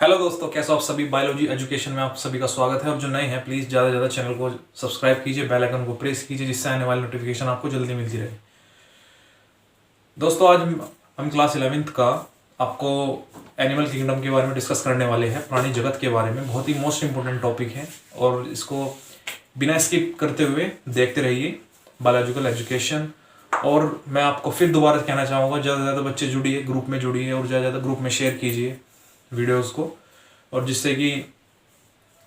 Hello दोस्तों, कैसे हो आप सभी। बायोलॉजी एजुकेशन में आप सभी का स्वागत है। और जो नए हैं प्लीज़ ज़्यादा से ज़्यादा चैनल को सब्सक्राइब कीजिए, बेल आइकन को प्रेस कीजिए, जिससे आने वाली नोटिफिकेशन आपको जल्दी मिलती रहे। दोस्तों, आज हम क्लास 11th का आपको एनिमल किंगडम के बारे में डिस्कस करने वाले हैं। प्राणी जगत के बारे में बहुत ही मोस्ट इंपॉर्टेंट टॉपिक है और इसको बिना स्किप करते हुए देखते रहिए। Biological education. और मैं आपको फिर दोबारा कहना चाहूँगा, ज़्यादा से ज़्यादा बच्चे जुड़िए, ग्रुप में जुड़िए और ज़्यादा से ज़्यादा ग्रुप में शेयर कीजिए वीडियोस को। और जिससे कि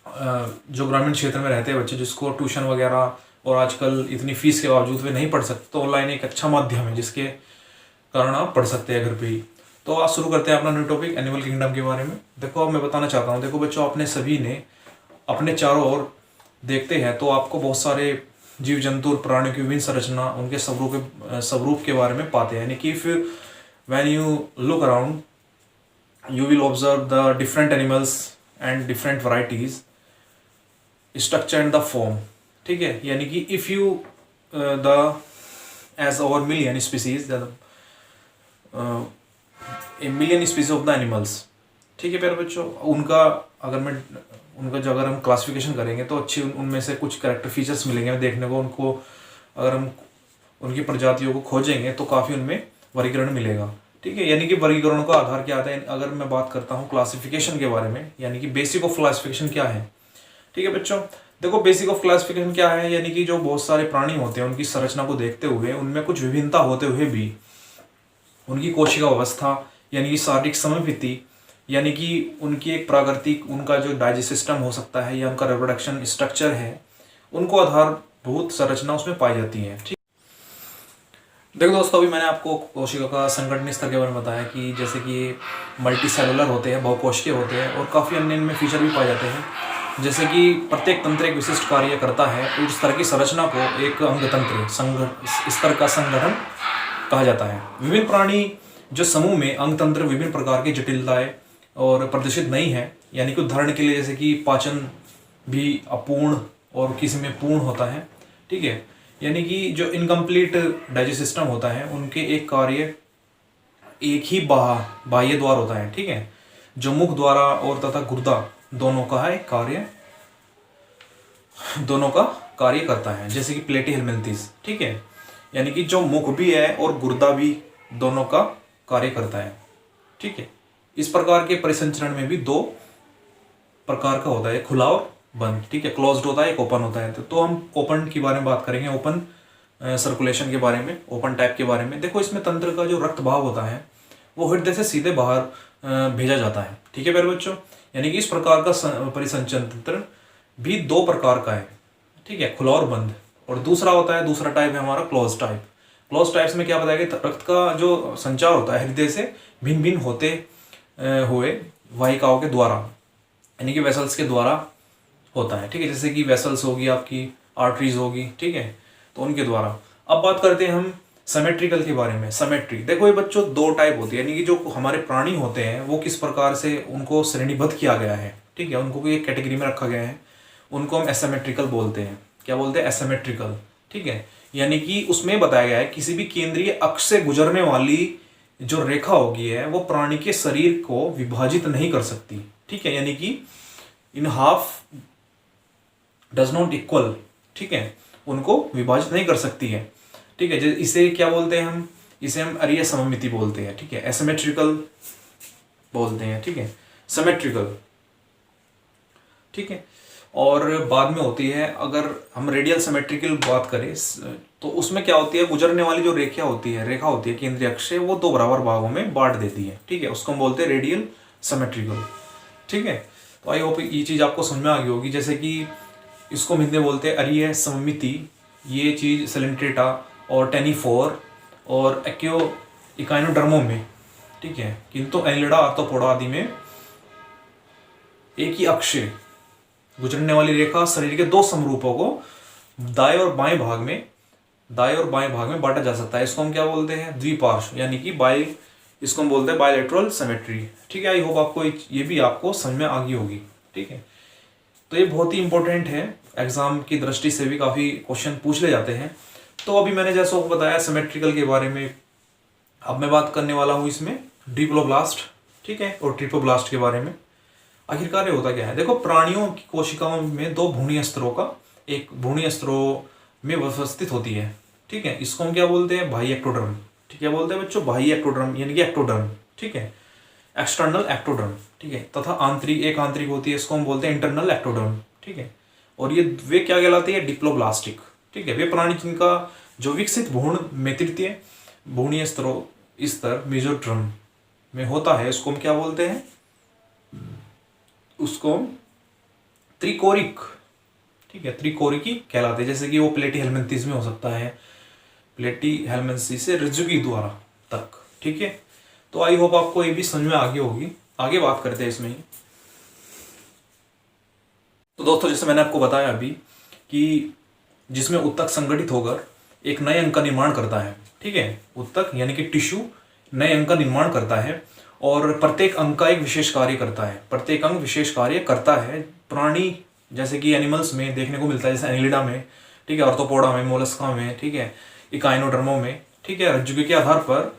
जो ग्रामीण क्षेत्र में रहते हैं बच्चे, जिसको ट्यूशन वगैरह और आजकल इतनी फीस के बावजूद वे नहीं पढ़ सकते, तो ऑनलाइन एक अच्छा माध्यम है जिसके कारण आप पढ़ सकते हैं घर पे ही। तो आज शुरू करते हैं अपना न्यू टॉपिक एनिमल किंगडम के बारे में। देखो, अब मैं बताना चाहता हूँ, देखो बच्चों, अपने सभी ने अपने चारों ओर देखते हैं तो आपको बहुत सारे जीव जंतु और प्राणियों की विभिन्न संरचना, उनके स्वरूप के बारे में पाते हैं। यानी कि फिर when you look around you will observe the different animals and different varieties structure and the form। ठीक है, यानी कि if you the as over million species a million species of the animals। ठीक है प्यारे बच्चों, अगर हम क्लासिफिकेशन करेंगे तो अच्छी उनमें से कुछ कैरेक्टर फीचर्स मिलेंगे हमें देखने को। उनको अगर हम उनकी प्रजातियों को खोजेंगे तो काफ़ी उनमें वर्गीकरण मिलेगा। ठीक है, यानी कि वर्गीकरण का आधार क्या आता है। अगर मैं बात करता हूँ क्लासिफिकेशन के बारे में, यानी कि बेसिक ऑफ क्लासिफिकेशन क्या है। ठीक है बच्चों, देखो बेसिक ऑफ क्लासिफिकेशन क्या है, यानी कि जो बहुत सारे प्राणी होते हैं उनकी संरचना को देखते हुए उनमें कुछ विभिन्नता होते हुए भी उनकी कोशिका अवस्था, यानी कि शारीरिक सममिति, यानी कि उनकी एक प्राकृतिक उनका जो डाइजेस्ट सिस्टम हो सकता है या उनका रिप्रोडक्शन स्ट्रक्चर है, उनको आधारभूत संरचना उसमें पाई जाती है। ठीक, देखो दोस्तों, अभी मैंने आपको कोशिका का संगठन स्तर के बारे में बताया कि जैसे कि मल्टी सेलुलर होते हैं, बहुकोशिकीय होते हैं और काफ़ी अन्य इनमें फीचर भी पाए जाते हैं। जैसे कि प्रत्येक तंत्र एक विशिष्ट कार्य करता है, तो इस तरह की संरचना को एक अंग तंत्र स्तर का संगठन कहा जाता है। विभिन्न प्राणी जो समूह में अंग तंत्र विभिन्न प्रकार की जटिलताएं और प्रदर्शित नहीं है, यानी कि उदाहरण के लिए जैसे कि पाचन भी अपूर्ण और किसी में पूर्ण होता है। ठीक है, यानी कि जो इनकम्प्लीट डाइजेस्ट सिस्टम होता है उनके एक कार्य एक ही बाह्य द्वार होता है। ठीक है, जो मुख द्वारा और तथा गुर्दा दोनों का कार्य करता है, जैसे कि प्लेटिहेल्मिन्थेस। ठीक है, यानी कि जो मुख भी है और गुर्दा भी दोनों का कार्य करता है। ठीक है, इस प्रकार के परिसंचरण में भी दो प्रकार का होता है, खुला और बंद। ठीक है, क्लोज्ड होता है, एक ओपन होता है। तो हम ओपन के बारे में बात करेंगे, ओपन सर्कुलेशन के बारे में, ओपन टाइप के बारे में। देखो, इसमें तंत्र का जो रक्त भाव होता है वो हृदय से सीधे बाहर भेजा जाता है। ठीक है प्यारे बच्चों, यानी कि इस प्रकार का परिसंचरण तंत्र भी दो प्रकार का है। ठीक है, खुला और बंद। और दूसरा टाइप है हमारा क्लोज टाइप। क्लोज टाइप्स में क्या बताया कि रक्त का जो संचार होता है हृदय से भिन्न भिन्न होते हुए वाहिकाओं के द्वारा, यानी कि वेसल्स के द्वारा होता है। ठीक है, जैसे कि वेसल्स होगी, आपकी आर्टरीज होगी। ठीक है, तो उनके द्वारा। अब बात करते हैं हम सिमेट्रिकल के बारे में। सिमेट्री, देखो ये बच्चों दो टाइप होती है, यानी कि जो हमारे प्राणी होते हैं वो किस प्रकार से उनको श्रेणीबद्ध किया गया है। ठीक है, उनको एक कैटेगरी में रखा गया है, उनको हम एसिमेट्रिकल बोलते हैं। क्या बोलते हैं? एसिमेट्रिकल। ठीक है, यानी कि उसमें बताया गया है किसी भी केंद्रीय अक्ष से गुजरने वाली जो रेखा होगी है वो प्राणी के शरीर को विभाजित नहीं कर सकती। ठीक है, यानी कि in half does not equal. ठीक है, उनको विभाजित नहीं कर सकती है। ठीक है, इसे क्या बोलते हैं हम? इसे हम अरीय सममिति बोलते हैं। ठीक है, एसिमेट्रिकल बोलते हैं। ठीक है, सिमेट्रिकल। ठीक है, और बाद में होती है, अगर हम रेडियल सिमेट्रिकल बात करें तो उसमें क्या होती है, गुजरने वाली जो रेखा होती है केंद्रीय अक्ष से, वो दो बराबर भागों में बांट देती है। ठीक है, उसको हम बोलते हैं रेडियल सिमेट्रिकल। ठीक है, तो आई होप ये चीज आपको समझ में आ गई होगी। जैसे कि इसको हिंदी में बोलते हैं अरीय सममिति। ये चीज सेलेंट्रेटा और टेनिफोर और इकाइनोडर्मों में, ठीक है, किंतु एनिलिडा, आर्थ्रोपोडा आदि में एक ही अक्ष से गुजरने वाली रेखा शरीर के दो समरूपों को दाएं और बाएं भाग में बांटा जा सकता है। इसको हम क्या बोलते हैं? द्विपार्श्व, यानी कि इसको हम बोलते हैं बायलैटरल सिमेट्री। ठीक है, आई होप आपको ये भी आपको समझ में आ गई होगी। ठीक है, तो ये बहुत ही इंपॉर्टेंट है, एग्जाम की दृष्टि से भी काफी क्वेश्चन पूछ ले जाते हैं। तो अभी मैंने जैसा आपको बताया सिमेट्रिकल के बारे में, अब मैं बात करने वाला हूँ इसमें डिप्लोब्लास्ट, ठीक है, और ट्रिप्लोब्लास्ट के बारे में। आखिरकार ये होता क्या है, देखो प्राणियों की कोशिकाओं में दो भ्रूणीय स्तरों का एक भ्रूणीय स्तरों में व्यवस्थित होती है, ठीक है। इसको हम क्या बोलते हैं, बाह्य एक्टोडर्म, ठीक है बोलते हैं बच्चों, बाह्य एक्टोडर्म यानी कि एक्टोडर्म, ठीक है, एक्सटर्नल एक्टोडर्म, ठीक है। तथा एक आंतरिक होती है, इसको हम बोलते हैं इंटरनल एक्टोडर्म, ठीक है। और ये वे क्या कहलाती है, डिप्लोब्लास्टिक, ठीक है। वे प्राणी जिनका जो विकसित भ्रूण में तृतीय भ्रूणीय स्तर मेसोडर्म में होता है, उसको हम क्या बोलते हैं, उसको त्रिकोरिक, ठीक है, त्रिकोरिकी कहलाते हैं। जैसे कि वो प्लेटीहेल्मिन्थेस में हो सकता है, प्लेटीहेल्मिन्थेस से रज्जुकी द्वारा तक, ठीक है। तो आई होप आपको ये भी समझ में आगे होगी। आगे बात करते हैं इसमें ही। तो दोस्तों जैसे मैंने आपको बताया अभी कि जिसमें उत्तक संगठित होकर एक नए अंग का निर्माण करता है, ठीक है। उत्तक यानी कि टिश्यू नए अंग का निर्माण करता है और प्रत्येक अंग का एक विशेष कार्य करता है, प्रत्येक अंग विशेष कार्य करता है। प्राणी जैसे कि एनिमल्स में देखने को मिलता है, जैसे एनिलिडा में, ठीक है, ऑर्थोपोडा में, मोलस्का में, ठीक है, इकाइनोडर्मों में, ठीक है, रज्जुकी के आधार पर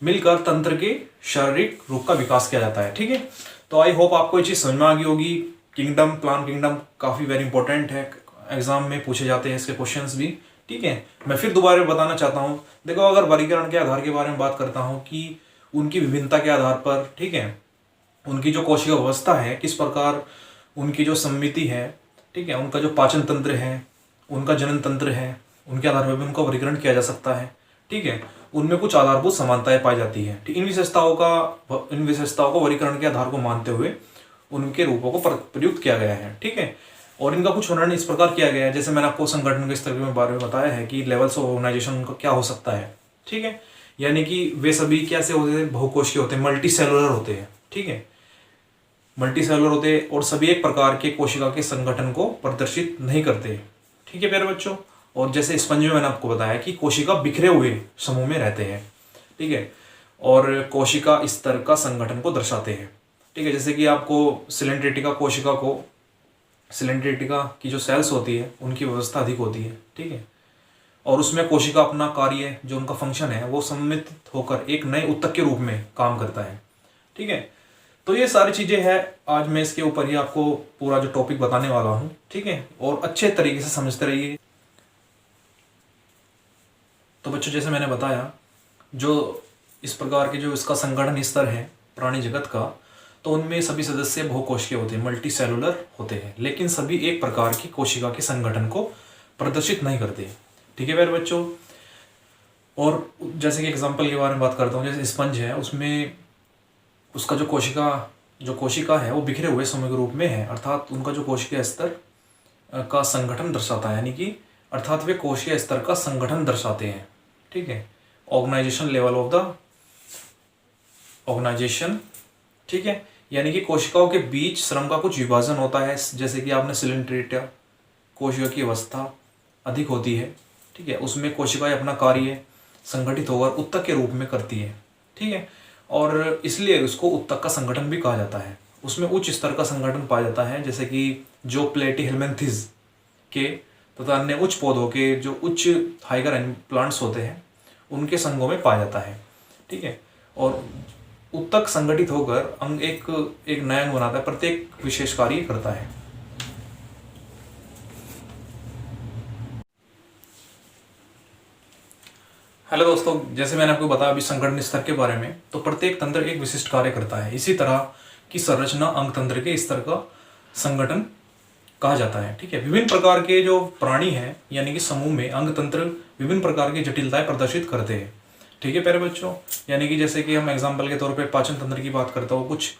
मिलकर तंत्र के शारीरिक रूप का विकास किया जाता है, ठीक है। तो आई होप आपको ये चीज समझ में आ गई होगी। किंगडम, प्लांट किंगडम काफी वेरी इंपॉर्टेंट है, एग्जाम में पूछे जाते हैं इसके क्वेश्चंस भी, ठीक है। मैं फिर दोबारा बताना चाहता हूँ, देखो अगर वर्गीकरण के आधार के बारे में बात करता हूँ कि उनकी विभिन्नता के आधार पर, ठीक है, उनकी जो कोशिका अवस्था है, किस प्रकार उनकी जो सम्मिति है, ठीक है, उनका जो पाचन तंत्र है, उनका जनन तंत्र है, उनके आधार पर भी उनका वर्गीकरण किया जा सकता है, ठीक है। उनमें कुछ आधारभूत समानताएं पाई जाती है, इन विशेषताओं को वर्गीकरण के आधार को मानते हुए उनके रूपों को प्रयुक्त किया गया है, ठीक है। और इनका कुछ वर्णन इस प्रकार किया गया है, जैसे मैंने आपको संगठन के स्तर के बारे में बताया है कि लेवल्स ऑफ ऑर्गेनाइजेशन उनका क्या हो सकता है, ठीक है। यानी कि वे सभी कैसे होते हैं, बहुकोशीय होते हैं, मल्टी सेलुलर होते हैं, ठीक है, मल्टी सेलुलर होते हैं और सभी एक प्रकार के कोशिका के संगठन को प्रदर्शित नहीं करते, ठीक है प्यारे बच्चों। और जैसे स्पंज में मैंने आपको बताया कि कोशिका बिखरे हुए समूह में रहते हैं, ठीक है, और कोशिका स्तर का संगठन को दर्शाते हैं, ठीक है। जैसे कि आपको सिलेंड्रेटिका की जो सेल्स होती है उनकी व्यवस्था अधिक होती है, ठीक है, और उसमें कोशिका अपना कार्य जो उनका फंक्शन है वो सम्मिलित होकर एक नए उत्तक के रूप में काम करता है, ठीक है। तो ये सारी चीजें हैं, आज मैं इसके ऊपर ही आपको पूरा जो टॉपिक बताने वाला हूँ, ठीक है, और अच्छे तरीके से समझते रहिए। तो बच्चों जैसे मैंने बताया, जो इस प्रकार के जो इसका संगठन स्तर है प्राणी जगत का, तो उनमें सभी सदस्य बहुकोशीय होते हैं, मल्टी सेलुलर होते हैं, लेकिन सभी एक प्रकार की कोशिका के संगठन को प्रदर्शित नहीं करते, ठीक है मेरे बच्चों। और जैसे कि एग्जांपल के बारे में बात करता हूँ, जैसे स्पंज है, उसमें उसका जो कोशिका है वो बिखरे हुए समूह के रूप में है, अर्थात उनका जो कोशिकीय स्तर का संगठन दर्शाता है, यानी कि अर्थात वे कोशिकीय स्तर का संगठन दर्शाते हैं, ठीक है, organisation level of the organisation, ठीक है। यानी कि कोशिकाओं के बीच श्रम का कुछ विभाजन होता है, जैसे कि आपने सिलेंड्रेटा कोशिका की अवस्था अधिक होती है, ठीक है, उसमें कोशिकाएं अपना कार्य संगठित होकर उत्तक के रूप में करती है, ठीक है, और इसलिए उसको उत्तक का संगठन भी कहा जाता है। उसमें उच्च स्तर का संगठन पाया जाता है, जैसे कि जो प्लेटीहेल्मिन्थेस के तथा अन्य उच्च पौधों के जो उच्च हाइगर प्लांट्स होते हैं उनके संघों में पाया जाता है, ठीक है। और उत्तक संगठित होकर अंग एक नया अंग बनाता है, प्रत्येक विशेष कार्य करता है। हेलो दोस्तों, जैसे मैंने आपको बताया अभी संगठन स्तर के बारे में, तो प्रत्येक तंत्र एक विशिष्ट कार्य करता है। इसी तरह की संरचना अंग तंत्र के स्तर का संगठन कहा जाता है, ठीक है। विभिन्न प्रकार के जो प्राणी हैं यानी कि समूह में अंग तंत्र विभिन्न प्रकार की जटिलताएं प्रदर्शित करते हैं, ठीक है प्यारे बच्चों। यानी कि जैसे कि हम एग्जाम्पल के तौर पे पाचन तंत्र की बात करते हो, कुछ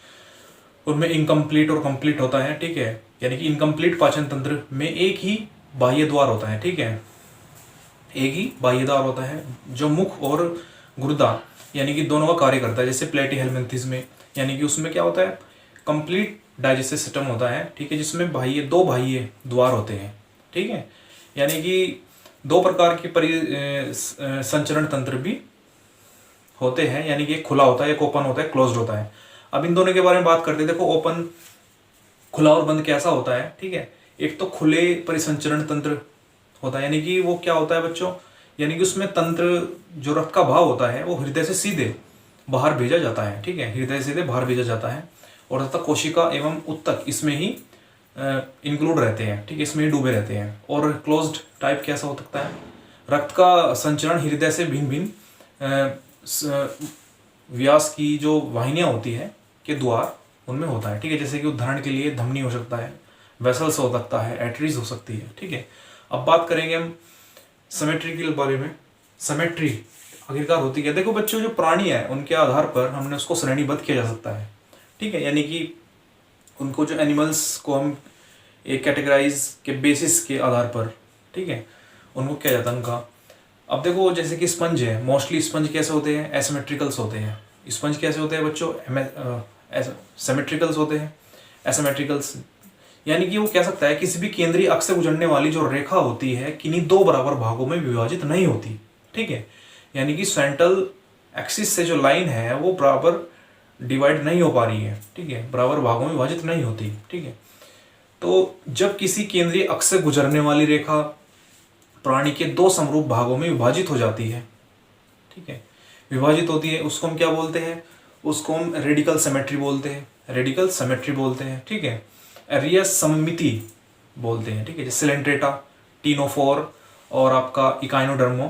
उनमें इनकम्प्लीट और कंप्लीट होता है, ठीक है। यानी कि इनकम्प्लीट पाचन तंत्र में एक ही बाह्य द्वार होता है, ठीक है, एक ही बाह्य द्वार होता है जो मुख और गुर्दा यानी कि दोनों का कार्य करता है। जैसे प्लेटीहेल्मिन्थेस में यानी कि उसमें क्या होता है, कंप्लीट डाइजेस्टिव सिस्टम होता है, ठीक है, जिसमें दो बाह्य द्वार होते हैं, ठीक है। यानी कि दो प्रकार के संचरण तंत्र भी होते हैं, यानी कि एक खुला होता है, एक ओपन होता है, क्लोज्ड होता है। अब इन दोनों के बारे में बात करते हैं। देखो ओपन, खुला और बंद कैसा होता है, ठीक है। एक तो खुले परिसंचरण तंत्र होता है, यानी कि वो क्या होता है बच्चों, यानी कि उसमें तंत्र जो रक्त का भाव होता है वो हृदय से सीधे बाहर भेजा जाता है, ठीक है, हृदय से सीधे बाहर भेजा जाता है। और तथा कोशिका एवं उत्तक इसमें ही इंक्लूड रहते हैं, ठीक है, इसमें ही डूबे रहते हैं। और क्लोज्ड टाइप कैसा हो सकता है? रक्त का संचरण हृदय से भिन्न भिन्न व्यास की जो वाहिनियां होती है के द्वार उनमें होता है, ठीक है। जैसे कि उदाहरण के लिए धमनी हो सकता है, वेसल्स हो सकता है, एटरीज हो सकती है, ठीक है। अब बात करेंगे हम सिमेट्री के बारे में। सिमेट्री आखिरकार होती है, देखो बच्चों, जो प्राणी है उनके आधार पर हमने उसको श्रेणीबद्ध किया जा सकता है, ठीक है। यानी कि उनको जो एनिमल्स को हम एक कैटेगराइज के बेसिस के आधार पर, ठीक है, उनको किया जाता है उनका। अब देखो जैसे कि स्पंज है, मोस्टली स्पंज कैसे होते हैं? एसिमेट्रिकल्स होते हैं। स्पंज कैसे होते हैं बच्चों? सिमेट्रिकल्स होते हैं। एसिमेट्रिकल्स यानी कि वो कह सकता है किसी भी केंद्रीय अक्ष से गुजरने वाली जो रेखा होती है किन्हीं दो बराबर भागों में विभाजित नहीं होती, ठीक है। यानी कि सेंट्रल एक्सिस से जो लाइन है वो बराबर डिवाइड नहीं हो पा रही है, ठीक है, बराबर भागों में विभाजित नहीं होती, ठीक है। तो जब किसी केंद्रीय अक्ष से गुजरने वाली रेखा प्राणी के दो समरूप भागों में विभाजित हो जाती है, ठीक है, विभाजित होती है, उसको हम क्या बोलते हैं? उसको हम रेडिकल सिमेट्री बोलते हैं, रेडिकल सिमेट्री बोलते हैं, ठीक है। एरिया सममिति बोलते हैं, ठीक है। जैसे सिलेंट्रेटा, टीनोफोर और आपका इकाइनोडर्मो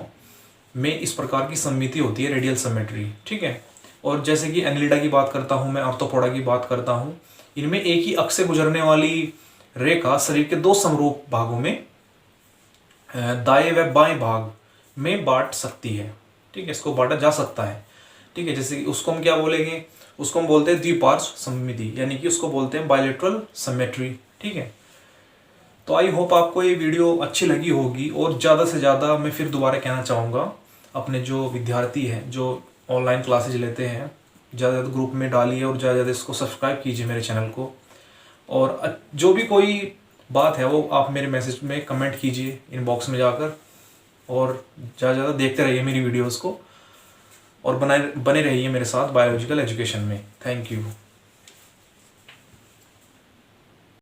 में इस प्रकार की सममिति होती है, रेडियल सिमेट्री, ठीक है। और जैसे कि एनिलिडा की बात करता हूँ मैं, आर्थ्रोपोडा की बात करता हूँ, इनमें एक ही अक्ष से गुजरने वाली रेखा शरीर के दो समरूप भागों में दाएं व बाएं भाग में बांट सकती है, ठीक है, इसको बांटा जा सकता है, ठीक है। जैसे कि उसको हम क्या बोलेंगे? उसको हम बोलते हैं द्विपार्श्व सममिति, यानी कि उसको बोलते हैं बायलैटरल सिमेट्री, ठीक है। तो आई होप आपको ये वीडियो अच्छी लगी होगी, और ज़्यादा से ज़्यादा मैं फिर दोबारा कहना चाहूँगा अपने जो विद्यार्थी हैं जो ऑनलाइन क्लासेज लेते हैं, ज़्यादा ग्रुप में डालिए और ज़्यादा इसको सब्सक्राइब कीजिए मेरे चैनल को। और जो भी कोई बात है वो आप मेरे मैसेज में कमेंट कीजिए इनबॉक्स में जाकर, और ज़्यादा देखते रहिए मेरी वीडियोस को, और बने रहिए मेरे साथ बायोलॉजिकल एजुकेशन में। Thank you.